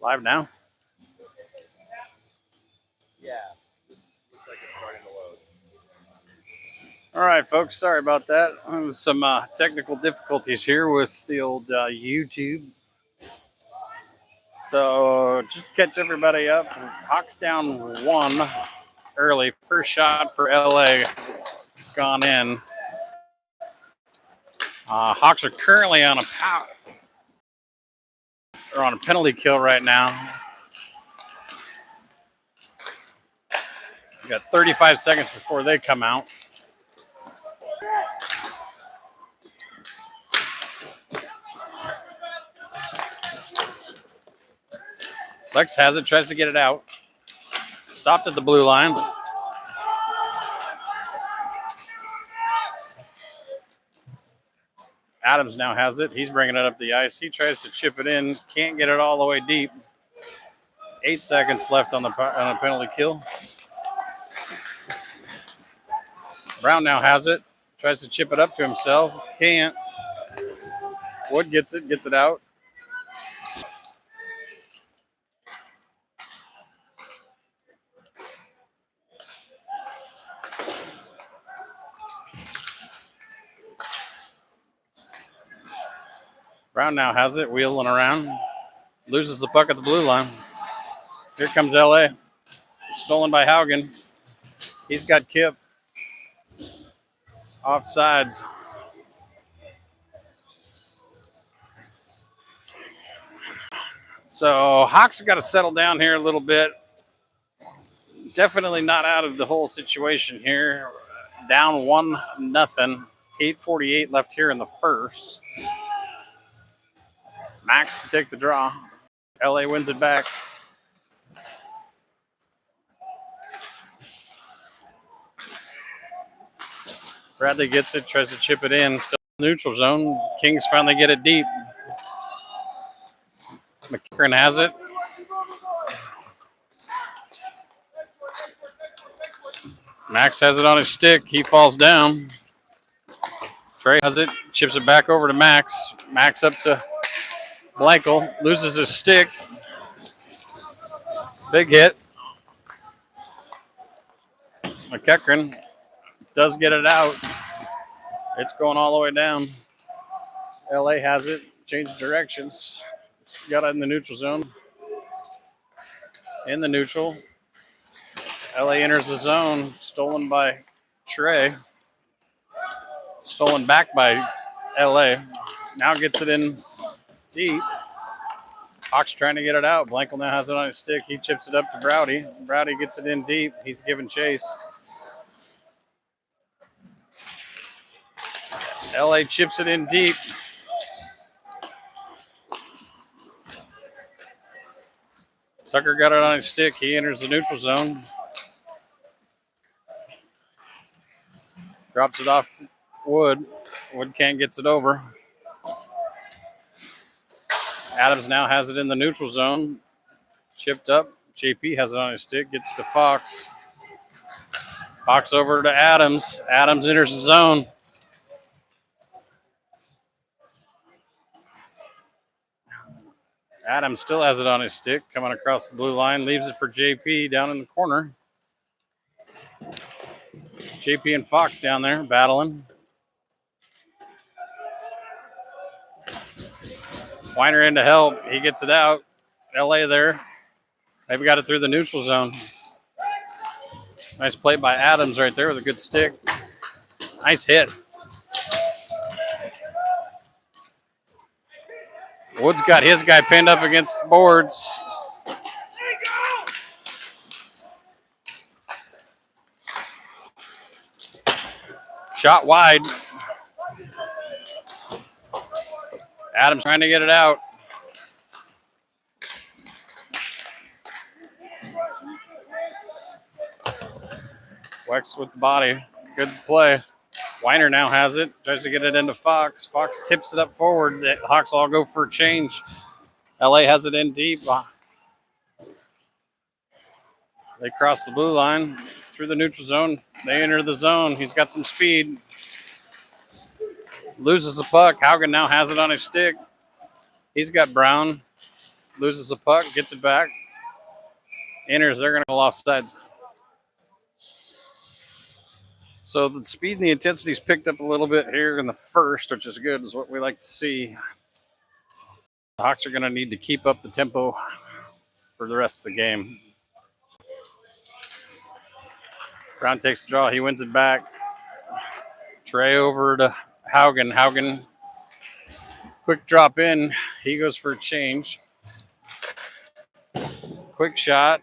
Live now? Yeah. Looks like it's starting to load. All right, folks. Sorry about that. Some technical difficulties here with the old YouTube. So just to catch everybody up, Hawks down 1 early. First shot for LA gone in. Hawks are currently on a penalty kill right now. We got 35 seconds before they come out. Lex has it, tries to get it out. Stopped at the blue line. Adams now has it. He's bringing it up the ice. He tries to chip it in. Can't get it all the way deep. 8 seconds left on a penalty kill. Brown now has it. Tries to chip it up to himself. Can't. Wood gets it out. Brown now has it, wheeling around. Loses the puck at the blue line. Here comes LA. Stolen by Haugen. He's got Kip. Offsides. So Hawks have got to settle down here a little bit. Definitely not out of the whole situation here. Down 1-0. 8:48 left here in the first. Max to take the draw. LA wins it back. Bradley gets it, tries to chip it in. Still neutral zone. Kings finally get it deep. McCarron has it. Max has it on his stick. He falls down. Trey has it, chips it back over to Max. Max up to Blankel, loses his stick. Big hit. McEachran does get it out. It's going all the way down. LA has it, changed directions. Got it in the neutral zone. In the neutral. LA enters the zone, stolen by Trey. Stolen back by LA. Now gets it in deep. Hawks trying to get it out. Blankel now has it on his stick. He chips it up to Browdy. Browdy gets it in deep. He's giving chase. LA chips it in deep. Tucker got it on his stick. He enters the neutral zone. Drops it off to Wood. Wood can't gets it over. Adams now has it in the neutral zone. Chipped up. JP has it on his stick. Gets it to Fox. Fox over to Adams. Adams enters the zone. Adams still has it on his stick. Coming across the blue line. Leaves it for JP down in the corner. JP and Fox down there battling. Weiner in to help. He gets it out. LA there. They've got it through the neutral zone. Nice play by Adams right there with a good stick. Nice hit. Wood's got his guy pinned up against the boards. Shot wide. Adams trying to get it out. Wex with the body. Good play. Weiner now has it. Tries to get it into Fox. Fox tips it up forward. The Hawks all go for a change. LA has it in deep. They cross the blue line through the neutral zone. They enter the zone. He's got some speed. Loses the puck. Haugen now has it on his stick. He's got Brown. Loses the puck. Gets it back. Enters. They're going to go offsides. So the speed and the intensity's picked up a little bit here in the first, which is good, is what we like to see. The Hawks are going to need to keep up the tempo for the rest of the game. Brown takes the draw. He wins it back. Trey over to Haugen. Haugen, quick drop in. He goes for a change. Quick shot.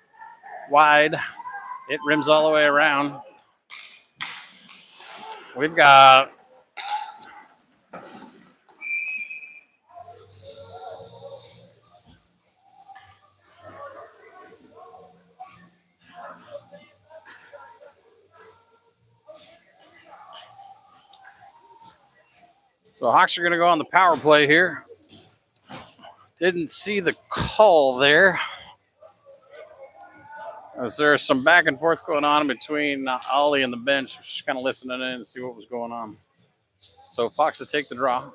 Wide. It rims all the way around. We've got so Hawks are going to go on the power play here. Didn't see the call there. As there's some back and forth going on between Ollie and the bench. Just kind of listening in and see what was going on. So Fox to take the draw.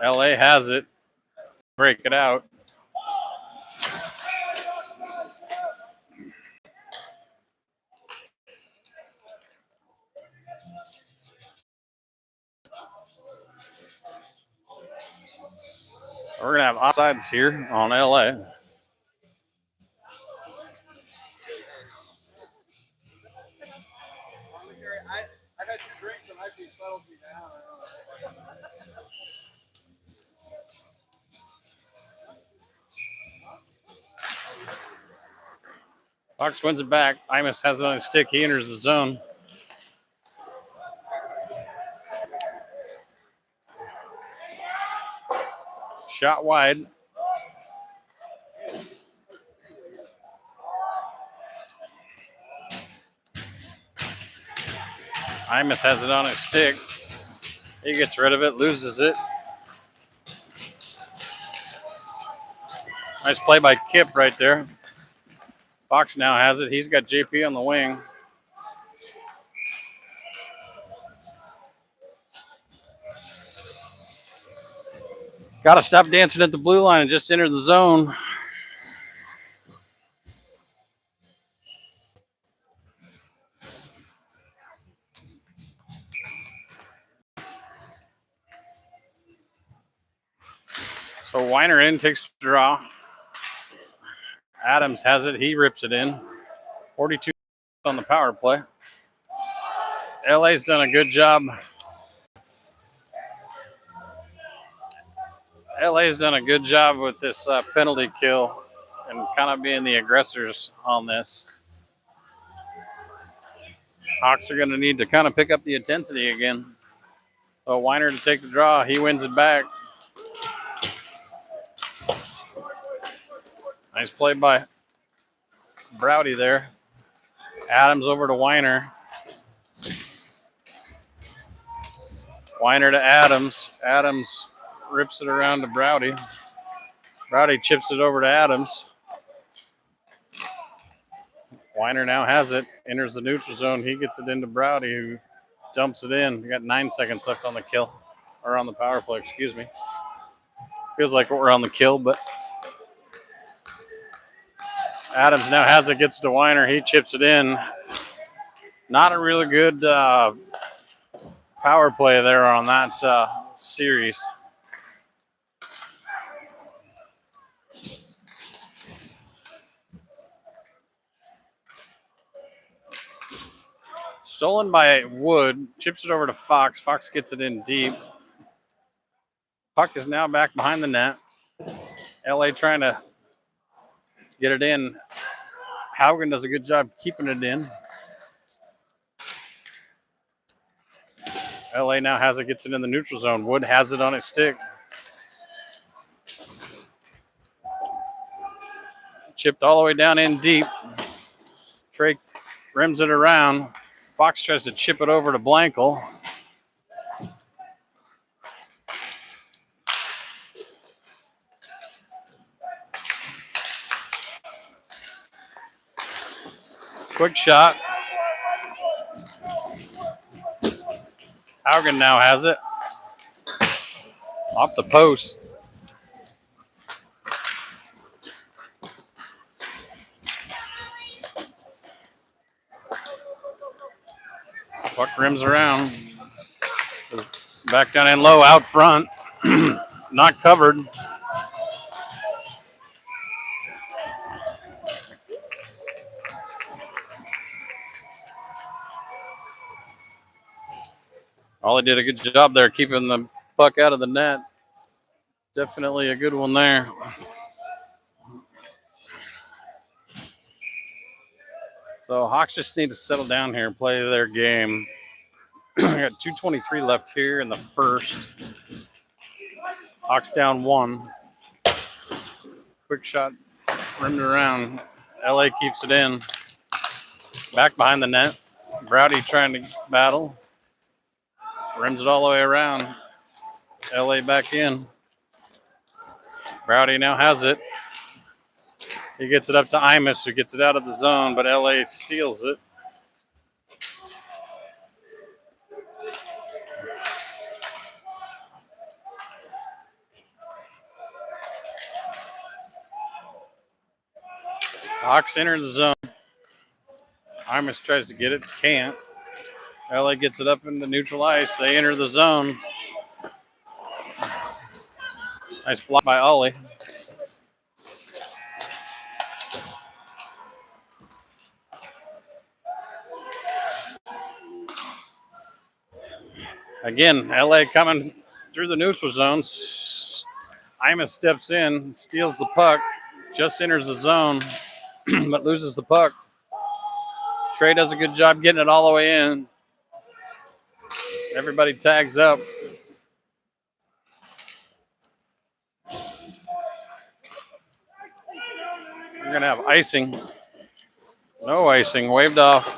LA has it. Break it out. We're going to have offsides here on LA. I had two drinks and I think settled me down. Fox wins it back. Imus has it on his stick. He enters the zone. Shot wide. Imus has it on his stick. He gets rid of it, loses it. Nice play by Kip right there. Fox now has it. He's got JP on the wing. Got to stop dancing at the blue line and just enter the zone. So Weiner in, takes the draw. Adams has it. He rips it in. 42 on the power play. LA's done a good job. LA's done a good job with this penalty kill and kind of being the aggressors on this. Hawks are going to need to kind of pick up the intensity again. So Weiner to take the draw. He wins it back. Nice play by Browdy there. Adams over to Weiner. Weiner to Adams. Adams rips it around to Browdy. Browdy chips it over to Adams. Weiner now has it. Enters the neutral zone. He gets it into Browdy, who dumps it in. We got 9 seconds left on the kill. Or on the power play, excuse me. Feels like we're on the kill, but Adams now has it, gets it to Weiner. He chips it in. Not a really good power play there on that series. Stolen by Wood. Chips it over to Fox. Fox gets it in deep. Puck is now back behind the net. LA trying to get it in. Haugen does a good job keeping it in. LA now has it, gets it in the neutral zone. Wood has it on his stick. Chipped all the way down in deep. Trey rims it around. Fox tries to chip it over to Blankel. Quick shot. Haugen now has it. Off the post. Puck rims around. Back down and low out front. Not covered. Ollie did a good job there keeping the puck out of the net. Definitely a good one there. So Hawks just need to settle down here and play their game. I got 2:23 left here in the first. Hawks down 1. Quick shot, rimmed around. LA keeps it in. Back behind the net. Browdy trying to battle. Rims it all the way around. LA back in. Browdy now has it. He gets it up to Imus, who gets it out of the zone, but LA steals it. Hawks enter the zone. Imus tries to get it, can't. LA gets it up into neutral ice. They enter the zone. Nice block by Ollie. Again, LA coming through the neutral zone. Imus steps in, steals the puck, just enters the zone, but loses the puck. Trey does a good job getting it all the way in. Everybody tags up. We're going to have icing. No icing, waved off.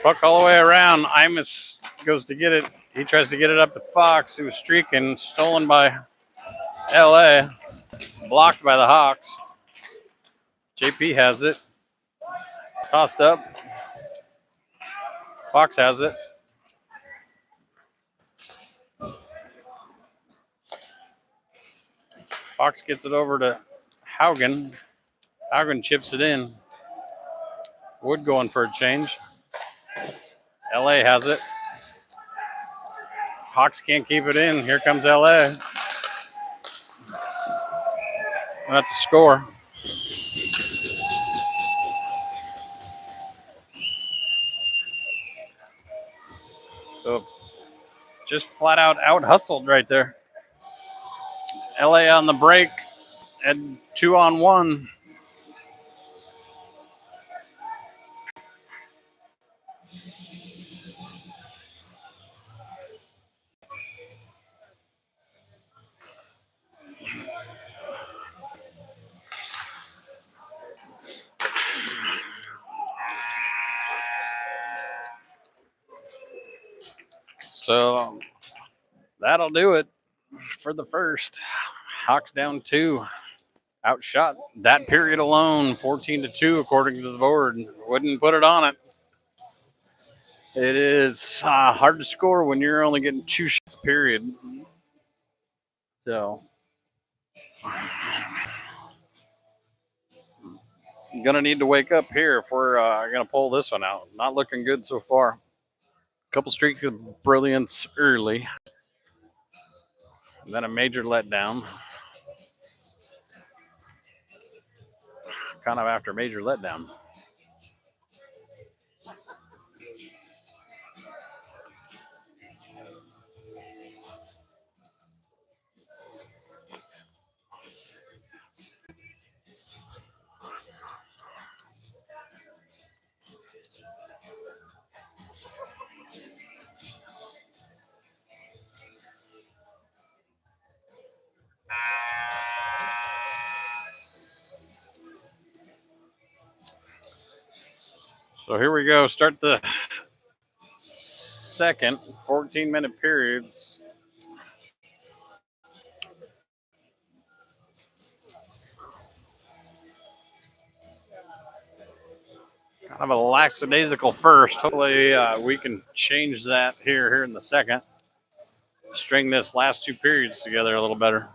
Puck all the way around. Imus goes to get it. He tries to get it up to Fox, who was streaking. Stolen by LA. Blocked by the Hawks. JP has it. Tossed up. Fox has it. Fox gets it over to Haugen. Haugen chips it in. Wood going for a change. LA has it. Hawks can't keep it in. Here comes LA. That's a score. So just flat out hustled right there. LA on the break and 2-on-1. So that'll do it for the first. Hawks down 2. Outshot that period alone, 14-2, according to the board. Wouldn't put it on it. It is hard to score when you're only getting 2 shots a period. So, I'm going to need to wake up here if we're going to pull this one out. Not looking good so far. Couple streaks of brilliance early. And then a major letdown. Kind of after major letdown. So here we go. Start the second 14-minute periods. Kind of a lackadaisical first. Hopefully we can change that here in the second. String this last two periods together a little better.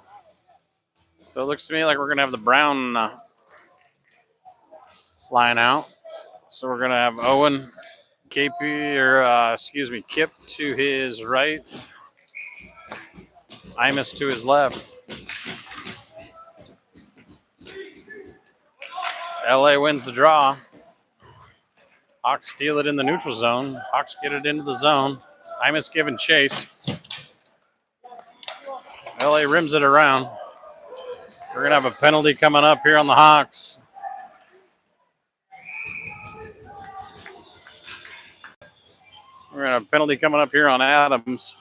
So it looks to me like we're going to have the Brown line out. So we're going to have Owen, Kip to his right, Imus to his left. LA wins the draw. Hawks steal it in the neutral zone. Hawks get it into the zone. Imus giving chase. LA rims it around. We're going to have a penalty coming up here on the Hawks. We're going to have a penalty coming up here on Adams.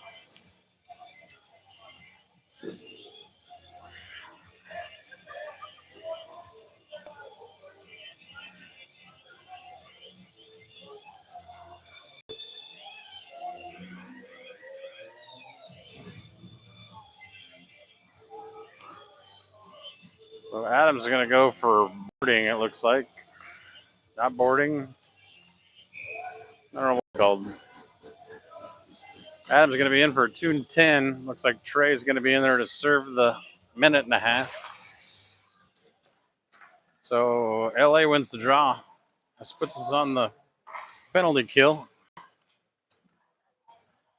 So Adams is going to go for boarding, it looks like. Not boarding. I don't know what it's called. Adams is going to be in for a 2 and 10. Looks like Trey's going to be in there to serve the minute and a half. So LA wins the draw. This puts us on the penalty kill.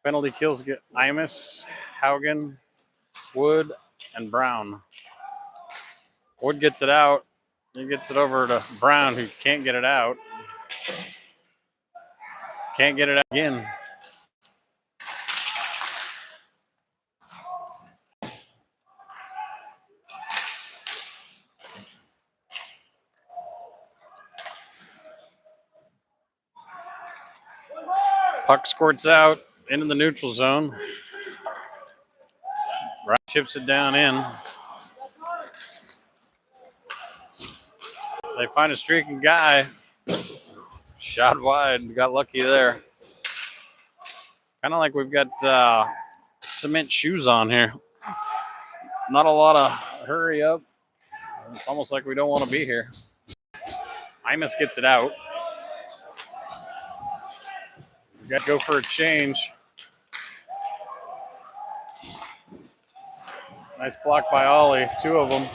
Penalty kills get Imus, Haugen, Wood, and Brown. Wood gets it out. He gets it over to Brown, who can't get it out. Can't get it out again. Puck squirts out into the neutral zone. Brown chips it down in. They find a streaking guy. Shot wide. Got lucky there. Kind of like we've got cement shoes on here. Not a lot of hurry up. It's almost like we don't want to be here. Imus gets it out. He's got to go for a change. Nice block by Ollie. Two of them.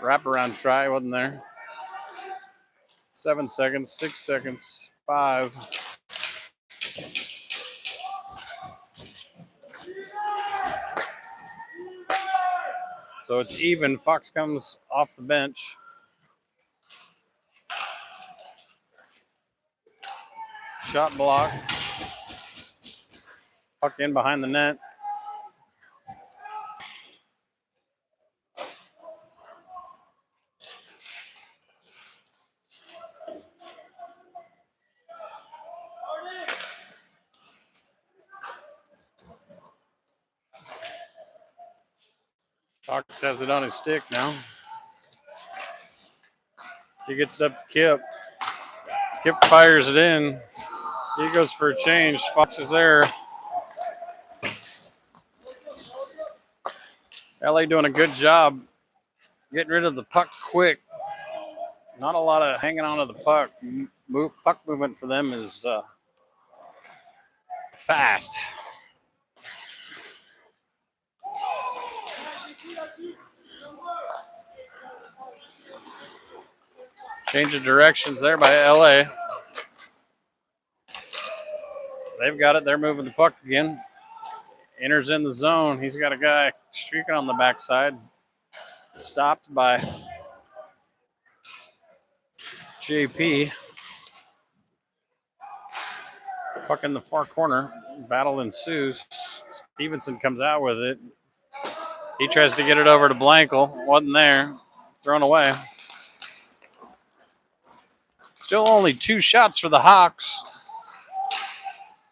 Wraparound try, wasn't there? 7 seconds, 6 seconds, 5. So it's even. Fox comes off the bench. Shot blocked. Puck in behind the net. Fox has it on his stick now. He gets it up to Kip. Kip fires it in. He goes for a change. Fox is there. LA doing a good job getting rid of the puck quick. Not a lot of hanging on to the puck. Puck movement for them is fast. Change of directions there by LA. They've got it. They're moving the puck again. Enters in the zone. He's got a guy streaking on the backside. Stopped by JP. Puck in the far corner. Battle ensues. Stevenson comes out with it. He tries to get it over to Blankel. Wasn't there. Thrown away. Still only 2 shots for the Hawks.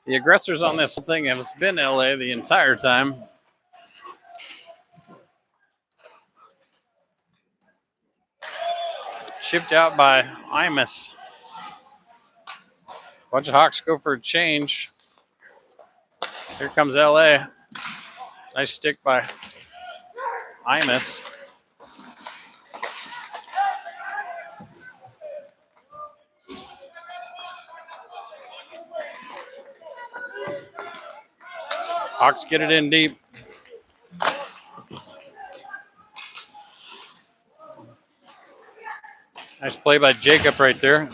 The aggressors on this whole thing have been LA the entire time. Chipped out by Imus. Bunch of Hawks go for a change. Here comes LA. Nice stick by Imus. Hawks get it in deep. Nice play by Jacob right there.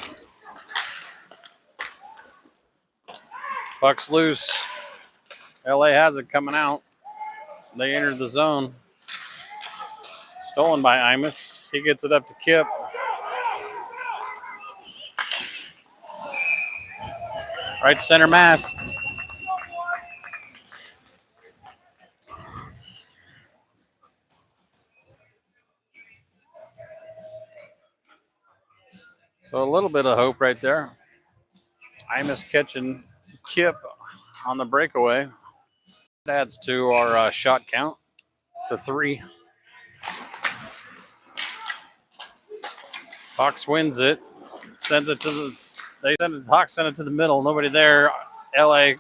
Puck's loose. LA has it coming out. They entered the zone. Stolen by Imus. He gets it up to Kip. Right center mass. So a little bit of hope right there. Imus catching Kip on the breakaway. That adds to our shot count to 3. Hawks wins it. Sends it to the Hawks send it to the middle. Nobody there. LA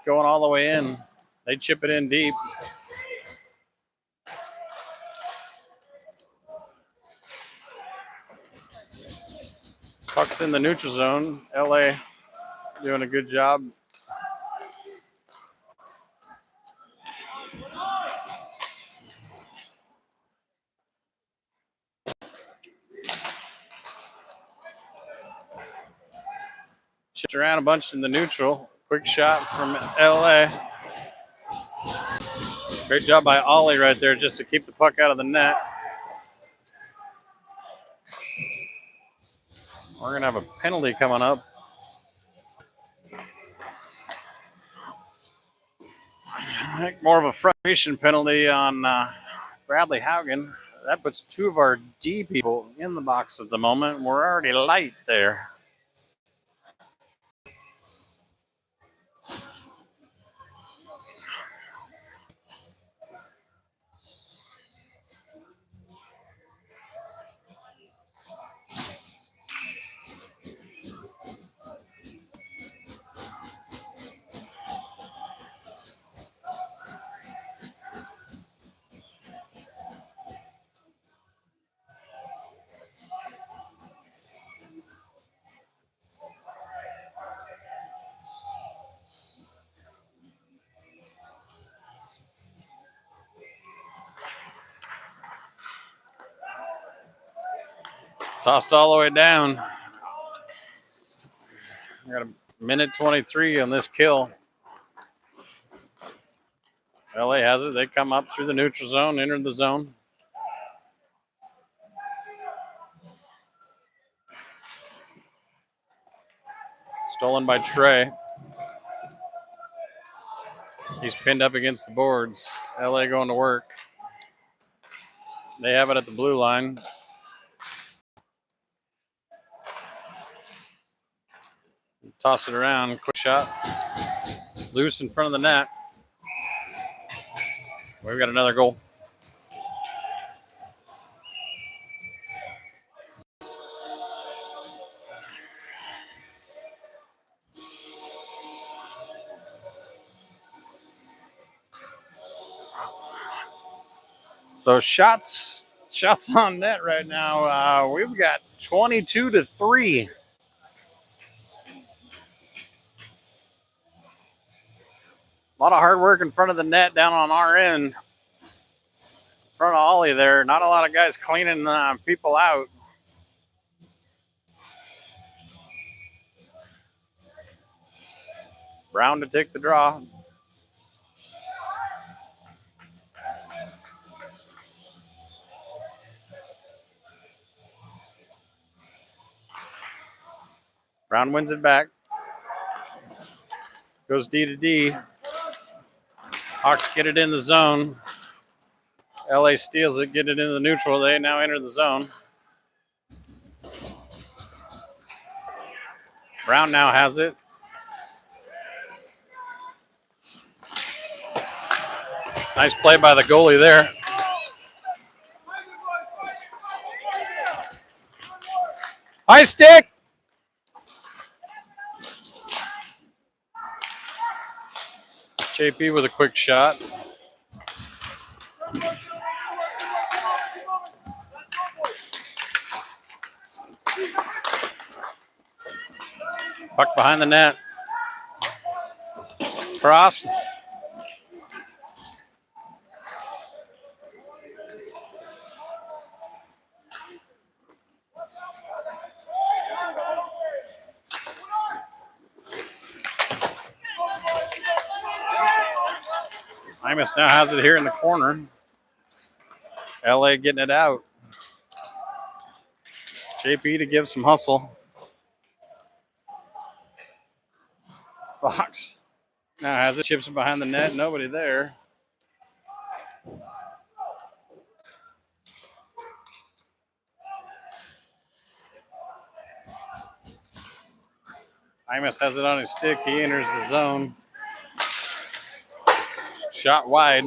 going all the way in. They chip it in deep. Puck's in the neutral zone. LA doing a good job. Chipped around a bunch in the neutral. Quick shot from LA. Great job by Ollie right there just to keep the puck out of the net. We're going to have a penalty coming up. I think more of a frustration penalty on Bradley Haugen. That puts 2 of our D people in the box at the moment. We're already light there. Tossed all the way down. We got a minute 23 on this kill. LA has it. They come up through the neutral zone, enter the zone. Stolen by Trey. He's pinned up against the boards. LA going to work. They have it at the blue line. Toss it around. Quick shot. Loose in front of the net. We've got another goal. So shots on net right now. We've got 22-3. A lot of hard work in front of the net down on our end. In front of Ollie there. Not a lot of guys cleaning people out. Brown to take the draw. Brown wins it back. Goes D to D. Hawks get it in the zone. LA steals it, get it into the neutral. They now enter the zone. Brown now has it. Nice play by the goalie there. High stick. JP with a quick shot. Puck behind the net. Cross. Imus now has it here in the corner. LA getting it out. JP to give some hustle. Fox now has it. Chips it behind the net. Nobody there. Imus has it on his stick. He enters the zone. Shot wide.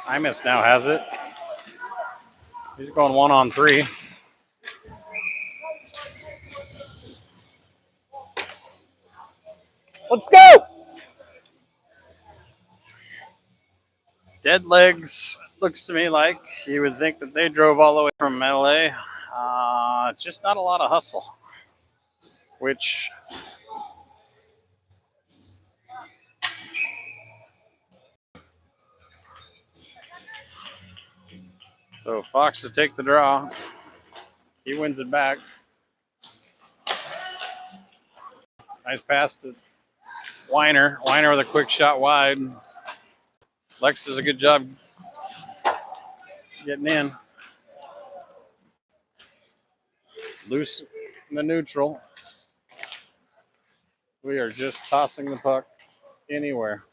Imus now has it. He's going 1-on-3. Let's go! Dead legs. Looks to me like you would think that they drove all the way from LA. Just not a lot of hustle. Which so Fox to take the draw. He wins it back. Nice pass to Weiner. Weiner with a quick shot wide. Lex does a good job getting in. Loose in the neutral. We are just tossing the puck anywhere.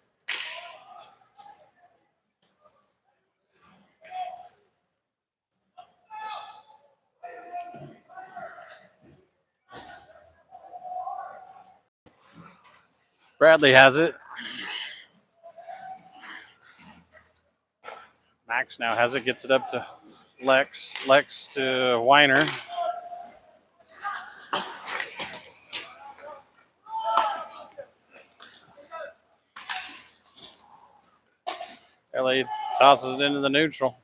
Bradley has it. Max now has it, gets it up to Lex. Lex to Weiner. LA tosses it into the neutral.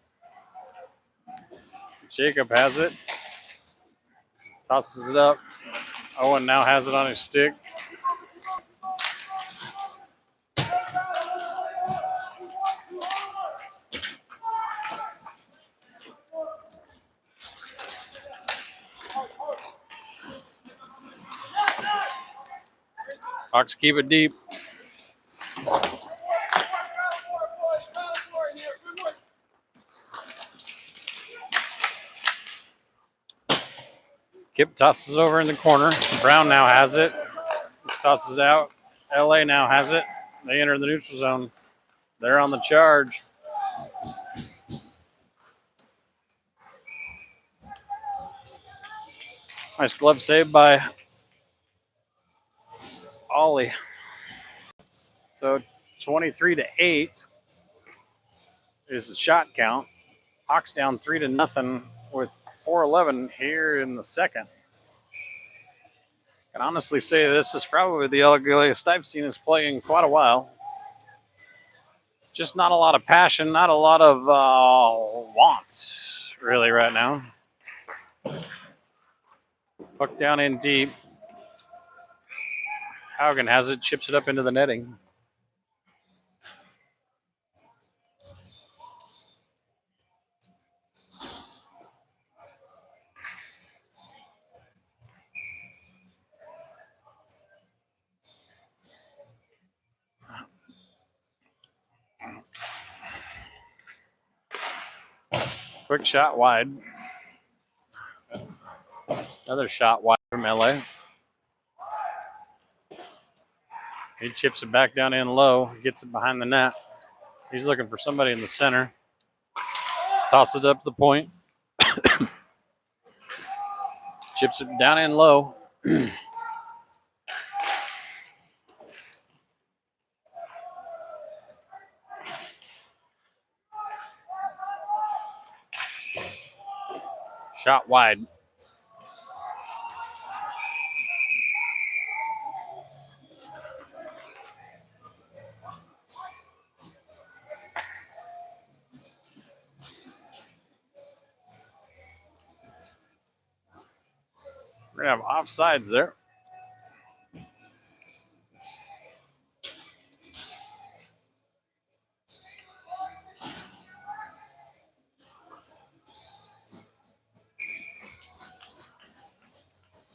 Jacob has it. Tosses it up. Owen now has it on his stick. Hawks keep it deep. Kip tosses over in the corner. Brown now has it. Tosses it out. LA now has it. They enter the neutral zone. They're on the charge. Nice glove save by Ollie. So 23-8 is the shot count. Hawks down 3-0 with 4:11 here in the second. I can honestly say this is probably the ugliest I've seen us play in quite a while. Just not a lot of passion, not a lot of wants really right now. Puck down in deep. Haugen has it, chips it up into the netting. Quick shot wide. Another shot wide from LA. He chips it back down in low, gets it behind the net. He's looking for somebody in the center. Tosses it up to the point. Chips it down in low. Shot wide. We're going to have offsides there.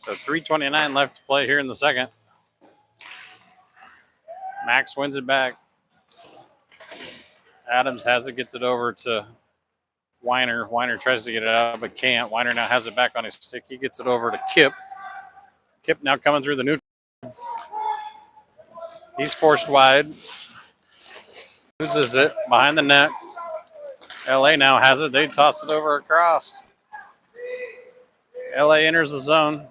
So 3:29 left to play here in the second. Max wins it back. Adams has it, gets it over to Weiner. Weiner tries to get it out, but can't. Weiner now has it back on his stick. He gets it over to Kip. Kip now coming through the neutral. He's forced wide. Loses it behind the net. LA now has it. They toss it over across. LA enters the zone.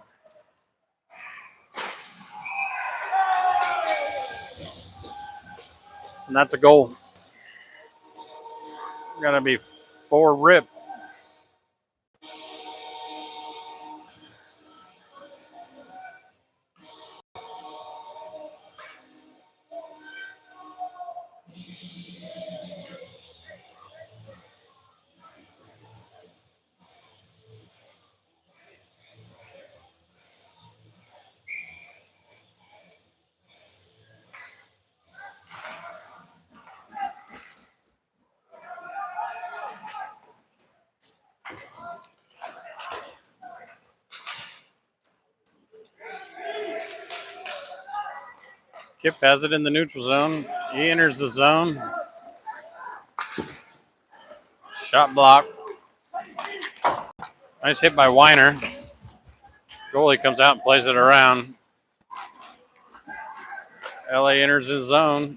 And that's a goal. Going to be 4 rip. Kip has it in the neutral zone. He enters the zone. Shot block. Nice hit by Weiner. Goalie comes out and plays it around. LA enters his zone.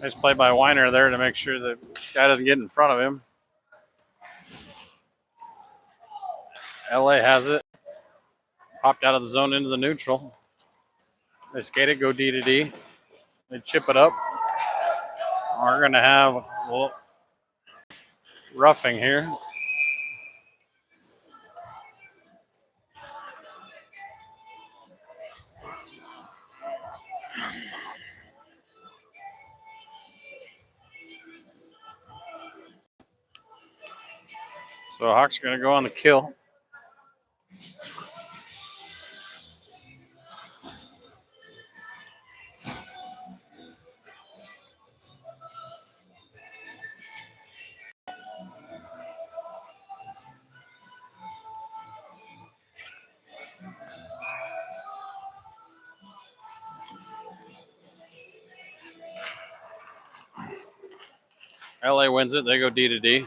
Nice play by Weiner there to make sure the guy doesn't get in front of him. LA has it. Popped out of the zone into the neutral. They skate it, go D to D. They chip it up. We're going to have a little roughing here. So Hawks are going to go on the kill. LA wins it. They go D to D.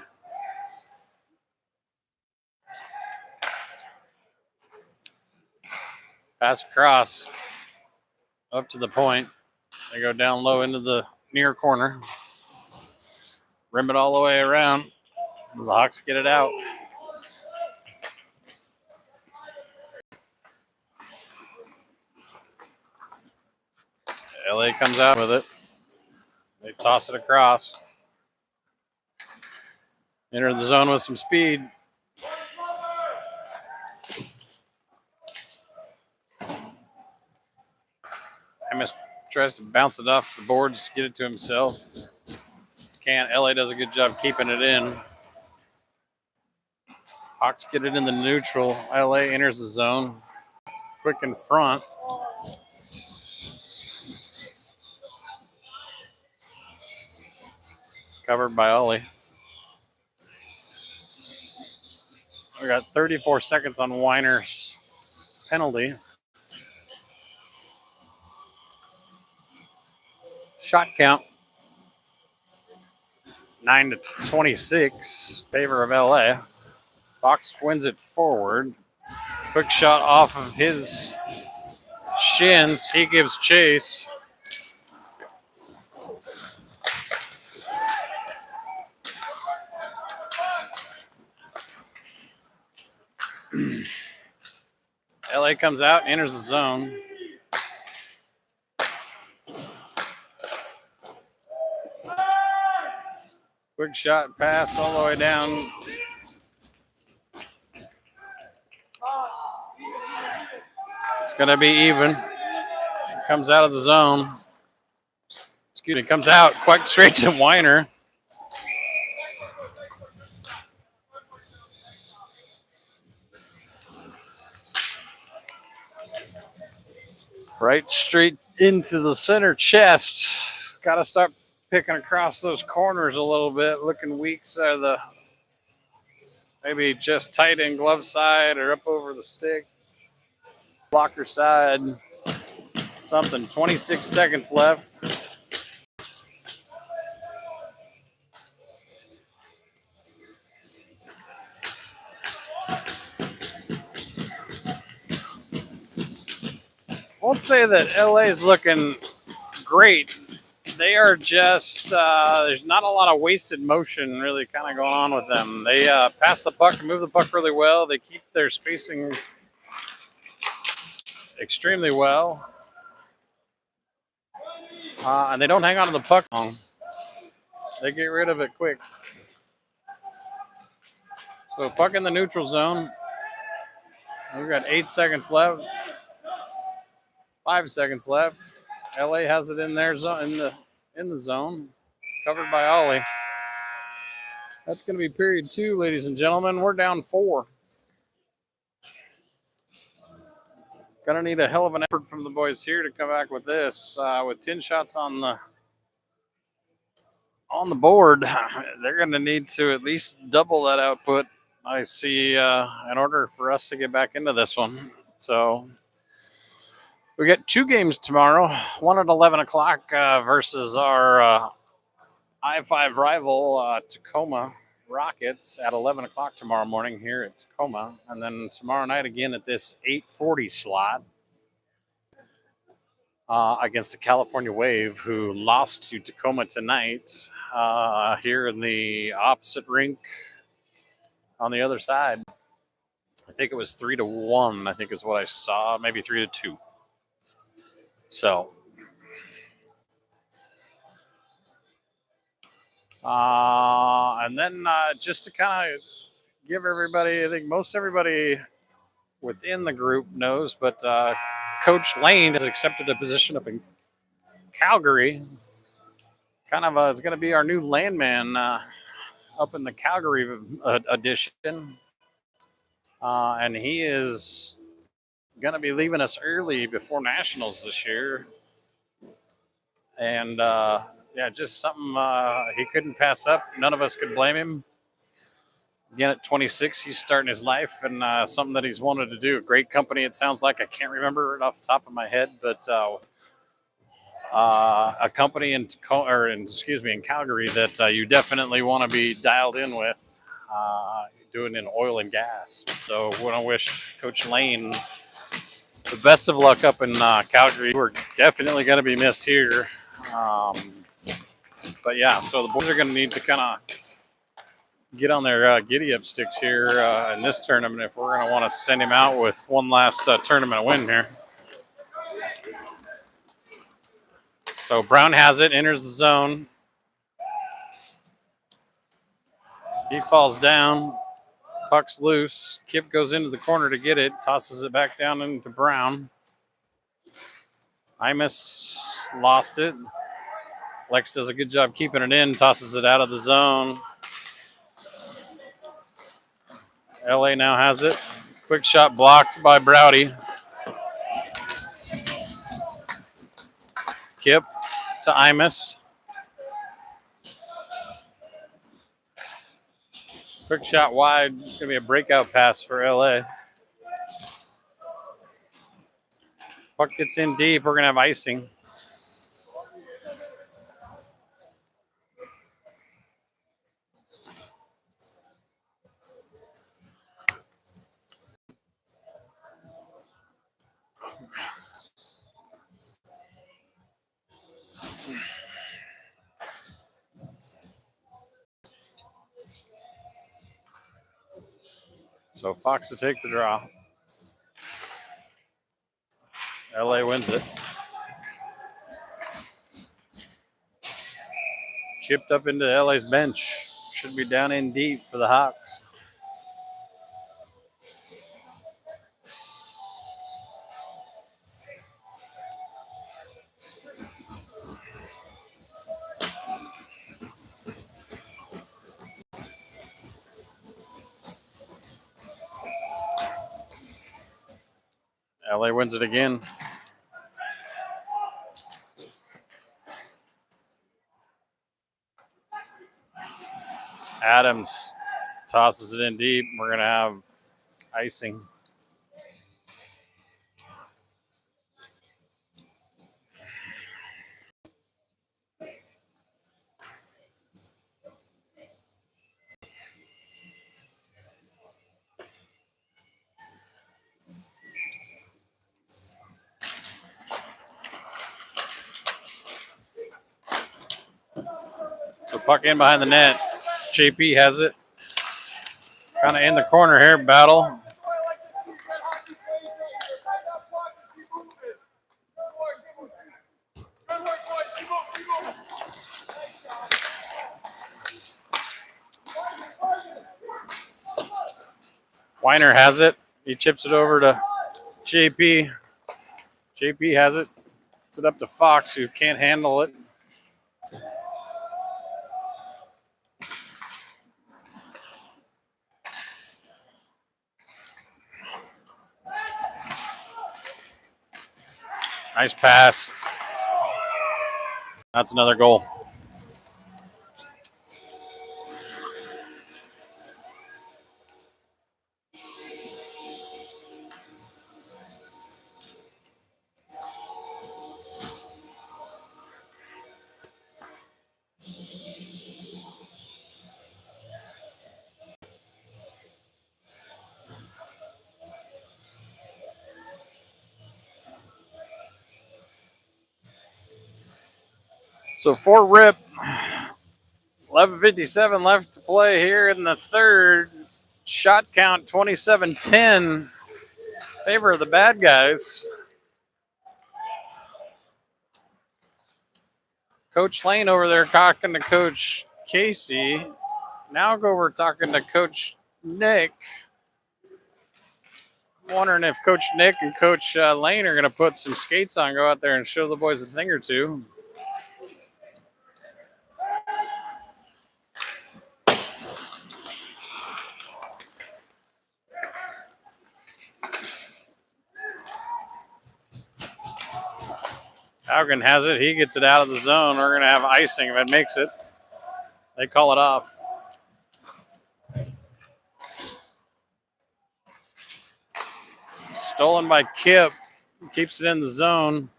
Pass across up to the point. They go down low into the near corner. Rim it all the way around. The Hawks get it out. LA comes out with it. They toss it across. Enter the zone with some speed. Amos tries to bounce it off the boards, get it to himself. Can't. LA does a good job keeping it in. Hawks get it in the neutral. LA enters the zone. Quick in front. Covered by Ollie. We got 34 seconds on Weiner's penalty. Shot count 9-26, favor of LA. Fox wins it forward. Quick shot off of his shins. He gives chase. LA comes out, enters the zone. Quick shot pass all the way down. It's going to be even. Comes out of the zone. Excuse me, comes out quite straight to Weiner. Right straight into the center chest. Got to start picking across those corners a little bit. Looking weak side of the, maybe just tight end glove side or up over the stick. Blocker side. Something. 26 seconds left. Won't say that LA is looking great. They are just, there's not a lot of wasted motion really kind of going on with them. They pass the puck and move the puck really well. They keep their spacing extremely well. And they don't hang on to the puck long. They get rid of it quick. So puck in the neutral zone. We've got 8 seconds left. 5 seconds left. LA has it in their zone, in the zone, covered by Ollie. That's going to be period 2, ladies and gentlemen. We're down 4. Gonna need a hell of an effort from the boys here to come back with this. With 10 shots on the board, they're gonna need to at least double that output. I see in order for us to get back into this one. So we got 2 games tomorrow. One at 11 o'clock versus our I-5 rival Tacoma Rockets at 11 o'clock tomorrow morning here at Tacoma, and then tomorrow night again at this 8:40 slot. Against the California Wave, who lost to Tacoma tonight here in the opposite rink on the other side. I think it was 3-1, I think is what I saw, maybe 3-2. So, and then just to kind of give everybody, I think most everybody within the group knows, but Coach Lane has accepted a position up in Calgary. Kind of is going to be our new landman up in the Calgary edition. And he is going to be leaving us early before Nationals this year. And yeah, just something he couldn't pass up. None of us could blame him. Again, at 26, he's starting his life, and something that he's wanted to do. A great company, it sounds like. I can't remember it off the top of my head, but a company in Calgary that you definitely want to be dialed in with, doing in oil and gas. So I want to wish Coach Lane the best of luck up in Calgary. We're definitely going to be missed here. But yeah, so the boys are going to need to kind of get on their giddy-up sticks here in this tournament if we're going to want to send him out with one last tournament win here. So Brown has it, enters the zone. He falls down. Puck's loose. Kip goes into the corner to get it. Tosses it back down into Brown. Imus lost it. Lex does a good job keeping it in. Tosses it out of the zone. LA now has it. Quick shot blocked by Browdy. Kip to Imus. Quick shot wide. It's going to be a breakout pass for LA. Puck gets in deep. We're going to have icing. So Fox to take the draw. LA wins it. Chipped up into LA's bench. Should be down in deep for the Hawks. LA wins it again. Adams tosses it in deep. We're going to have icing. So puck in behind the net. JP has it. Kind of in the corner here, battle. Weiner has it. He chips it over to JP. JP has it. It's it up to Fox, who can't handle it. Nice pass. That's another goal. So for Rip, 11:57 left to play here in the third. Shot count 27-10. Favor of the bad guys. Coach Lane over there talking to Coach Casey. Now go over talking to Coach Nick. I'm wondering if Coach Nick and Coach Lane are going to put some skates on, go out there and show the boys a thing or two. Haugen has it. He gets it out of the zone. We're going to have icing if it makes it. They call it off. Stolen by Kip. Keeps it in the zone.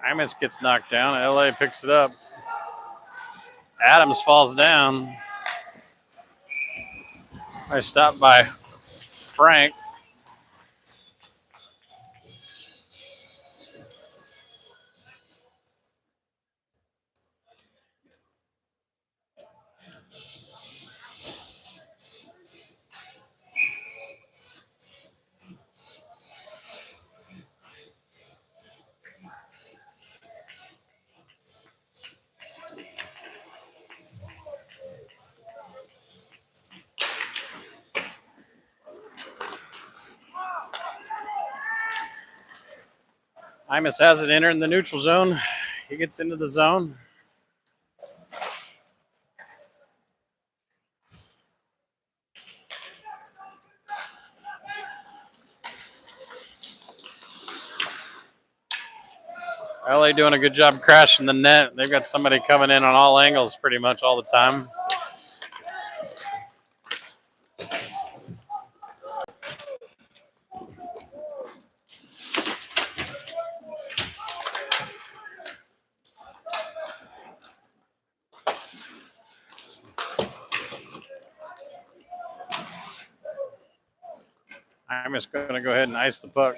Imus gets knocked down. LA picks it up. Adams falls down. I stopped by Frank. Imus has it entering the neutral zone. He gets into the zone. LA doing a good job crashing the net. They've got somebody coming in on all angles pretty much all the time. I'm just going to go ahead and ice the puck.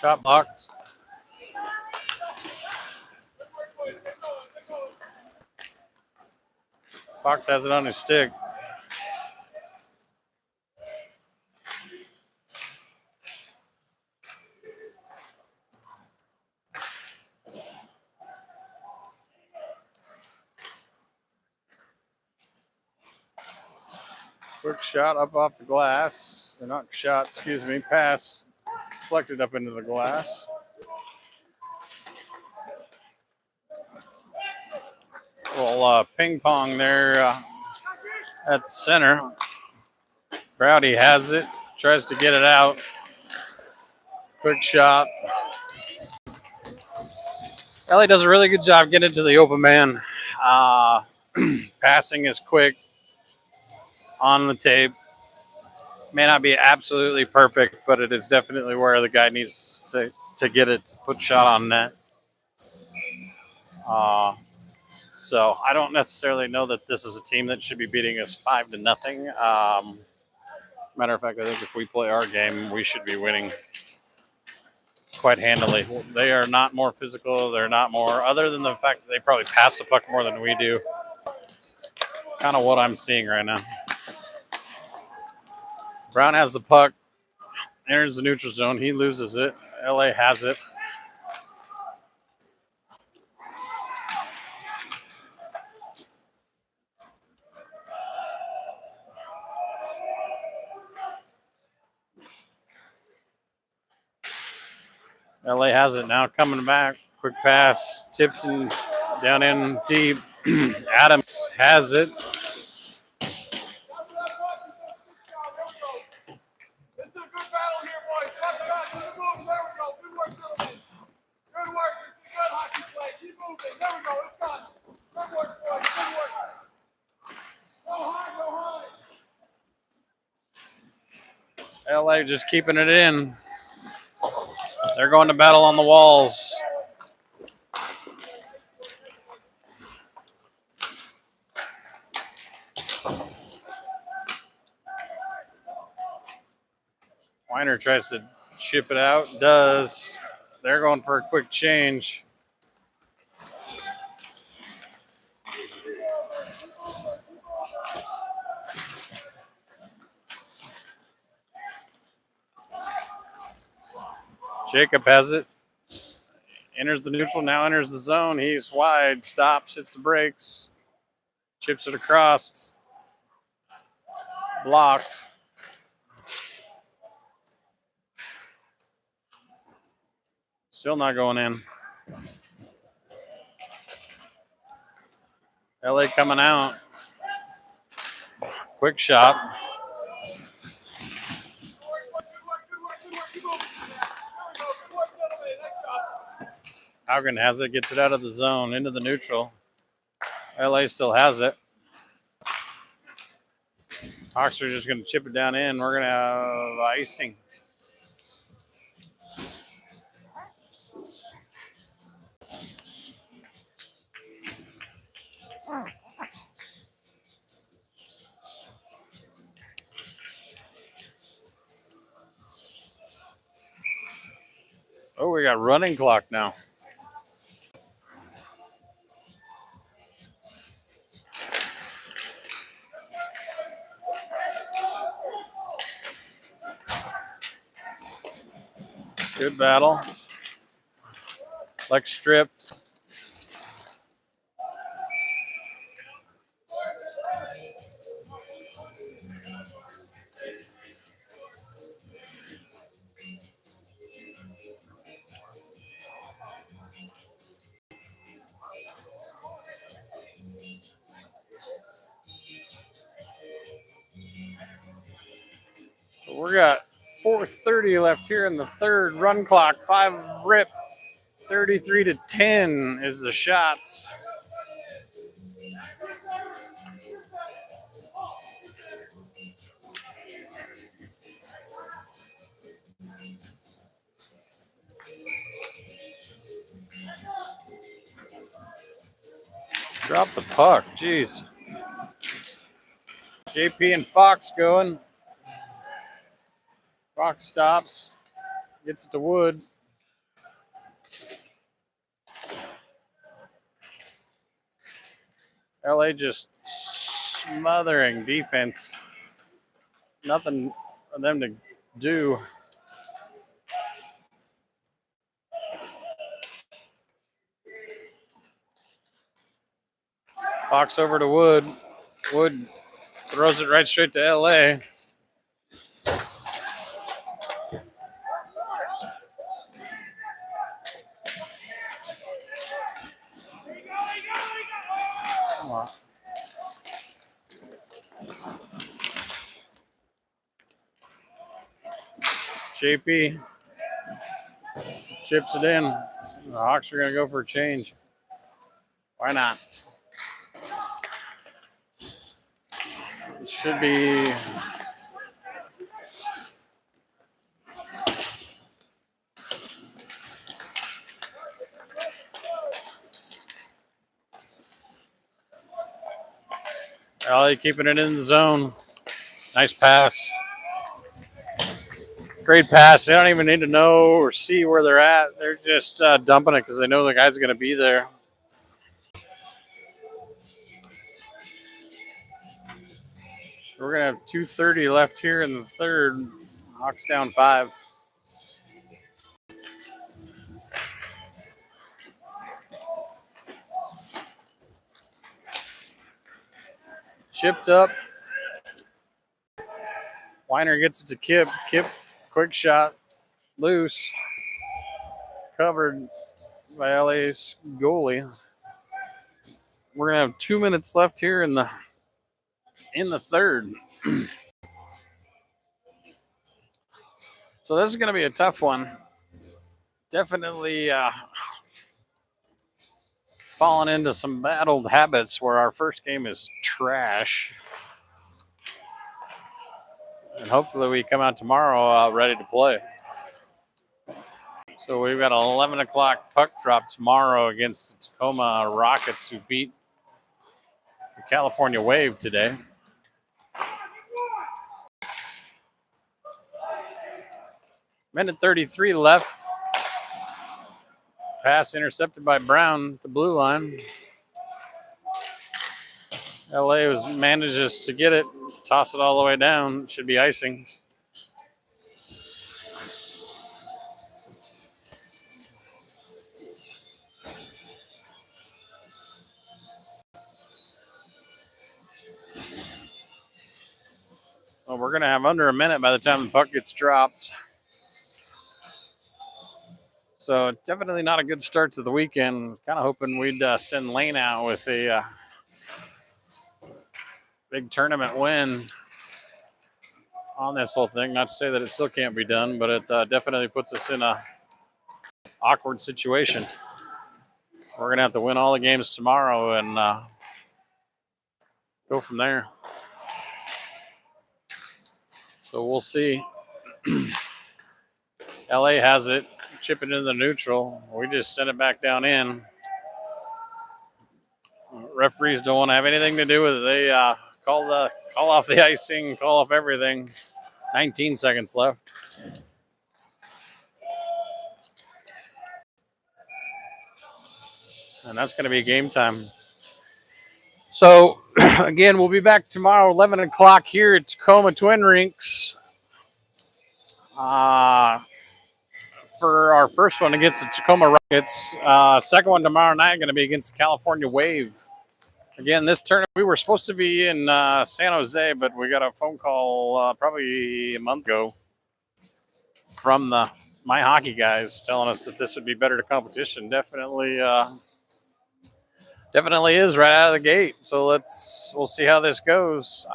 Shot blocked. Fox has it on his stick. Quick shot up off the glass. Or not shot, excuse me. Pass deflected up into the glass. Little ping pong there at the center. Browdy has it. Tries to get it out. Quick shot. Ellie does a really good job getting into the open man. Passing is quick on the tape. May not be absolutely perfect, but it is definitely where the guy needs to get it, to put shot on net. So I don't necessarily know that this is a team that should be beating us 5-0. Matter of fact, I think if we play our game, we should be winning quite handily. They are not more physical. They're not more, other than the fact that they probably pass the puck more than we do. Kind of what I'm seeing right now. Brown has the puck, enters the neutral zone. He loses it. LA has it. LA has it now, coming back. Quick pass, tipped and down in deep. Adams has it. This is a good battle here, boys. Let's go. Keep moving. There we go. Good work, gentlemen. Good work. This is good hockey play. Keep moving. There we go. It's done. Good work, boys. Good work. Go high. Go high. LA just keeping it in. They're going to battle on the walls. Weiner tries to chip it out. Does. They're going for a quick change. Jacob has it. Enters the neutral, now enters the zone. He's wide, stops, hits the brakes, chips it across. Blocked. Still not going in. LA coming out. Quick shot. Haugen has it, gets it out of the zone, into the neutral. LA still has it. Hawks are just going to chip it down in. We're going to have icing. Oh, we got running clock now. Good battle. Lex stripped. So we got 4:30 left here in the third. Run clock, 5 rip. 33-10 is the shots. Drop the puck. Jeez. JP and Fox going. Fox stops. Gets it to Wood. LA just smothering defense. Nothing for them to do. Fox over to Wood. Wood throws it right straight to LA. JP chips it in. The Hawks are going to go for a change. Why not? It should be LA keeping it in the zone. Nice pass. Great pass. They don't even need to know or see where they're at. They're just dumping it because they know the guy's going to be there. We're going to have 2:30 left here in the third. Hawks down 5. Chipped up. Weiner gets it to Kip. Kip, quick shot. Loose. Covered by LA's goalie. We're going to have 2 minutes left here in the third. So this is going to be a tough one. Definitely fallen into some bad old habits where our first game is trash. And hopefully we come out tomorrow ready to play. So we've got an 11 o'clock puck drop tomorrow against the Tacoma Rockets, who beat the California Wave today. Minute 33 left. Pass intercepted by Brown at the blue line. LA manages to get it, toss it all the way down. Should be icing. Well, we're going to have under a minute by the time the puck gets dropped. So definitely not a good start to the weekend. Kind of hoping we'd send Lane out with a big tournament win on this whole thing. Not to say that it still can't be done, but it definitely puts us in a awkward situation. We're going to have to win all the games tomorrow and go from there. So we'll see. LA has it. Chip it into the neutral. We just send it back down in. Referees don't want to have anything to do with it. They call off the icing, call off everything. 19 seconds left. And that's going to be game time. So, again, we'll be back tomorrow, 11 o'clock here at Tacoma Twin Rinks. For our first one against the Tacoma Rockets. Second one tomorrow night going to be against the California Wave. Again, this tournament, we were supposed to be in San Jose, but we got a phone call probably a month ago from the My Hockey guys telling us that this would be better to competition. Definitely is right out of the gate. So we'll see how this goes.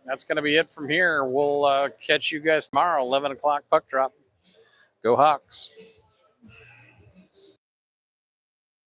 that's going to be it from here. We'll catch you guys tomorrow, 11 o'clock puck drop. Go Hawks.